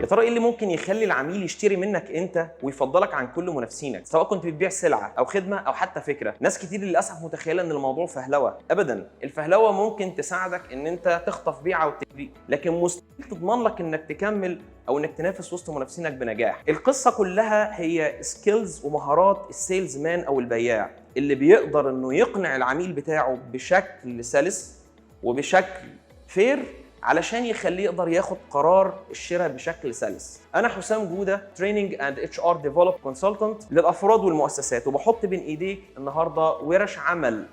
يا ترى ايه اللي ممكن يخلي العميل يشتري منك انت ويفضلك عن كل منافسين، سواء كنت بتبيع سلعه او خدمه او حتى فكره؟ ناس كتير للاسف متخيله ان الموضوع فهلوه. ابدا، الفهلوه ممكن تساعدك ان انت تخطف بيعه وتجري، لكن مستحيل تضمن لك انك تكمل او انك تنافس وسط منافسينك بنجاح. القصه كلها هي سكيلز ومهارات السيلز مان او البياع، اللي بيقدر انه يقنع العميل بتاعه بشكل سلس وبشكل فير علشان يخليه يقدر ياخد قرار الشراء بشكل سلس. انا حسام جوده، تريننج اند اتش ار ديفلوب كونسلتنت للافراد والمؤسسات، وبحط بين ايديك النهارده ورش عمل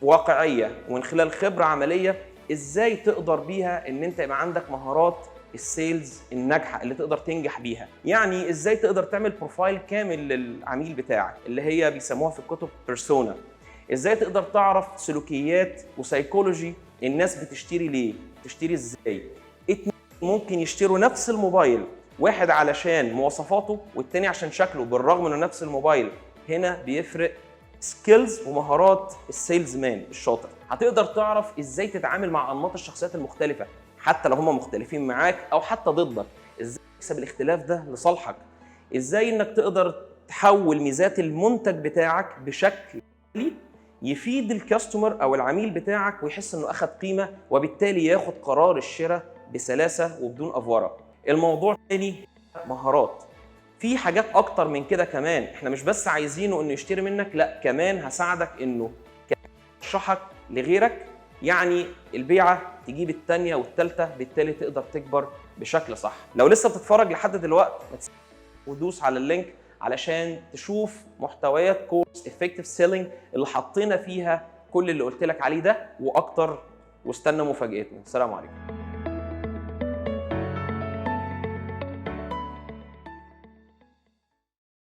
واقعيه ومن خلال خبره عمليه ازاي تقدر بيها ان انت يبقى عندك مهارات السيلز الناجحه اللي تقدر تنجح بيها. يعني ازاي تقدر تعمل بروفايل كامل للعميل بتاعك اللي هي بيسموها في الكتب بيرسونا. ازاي تقدر تعرف سلوكيات وسيكولوجي الناس بتشتري ليه، تشتري ازاي. اتنين ممكن يشتروا نفس الموبايل، واحد علشان مواصفاته والتاني عشان شكله بالرغم انه نفس الموبايل. هنا بيفرق سكيلز ومهارات السيلز مان الشاطر. هتقدر تعرف ازاي تتعامل مع انماط الشخصيات المختلفه حتى لو هم مختلفين معاك او حتى ضدك، ازاي تكسب الاختلاف ده لصالحك، ازاي انك تقدر تحول ميزات المنتج بتاعك بشكل يفيد الكاستمر او العميل بتاعك ويحس انه اخذ قيمه، وبالتالي ياخد قرار الشراء بسلاسه وبدون افوره. الموضوع تاني مهارات، في حاجات اكتر من كده كمان. احنا مش بس عايزينه انه يشتري منك، لا كمان هساعدك انه ترشحك لغيرك. يعني البيعه تجيب الثانيه والثالثه، بالتالي تقدر تكبر بشكل صح. لو لسه بتتفرج لحد دلوقتي ودوس على اللينك علشان تشوف محتويات كورس افكتيف سيلينج اللي حطينا فيها كل اللي قلت لك عليه ده واكتر، واستنى مفاجاتنا. السلام عليكم.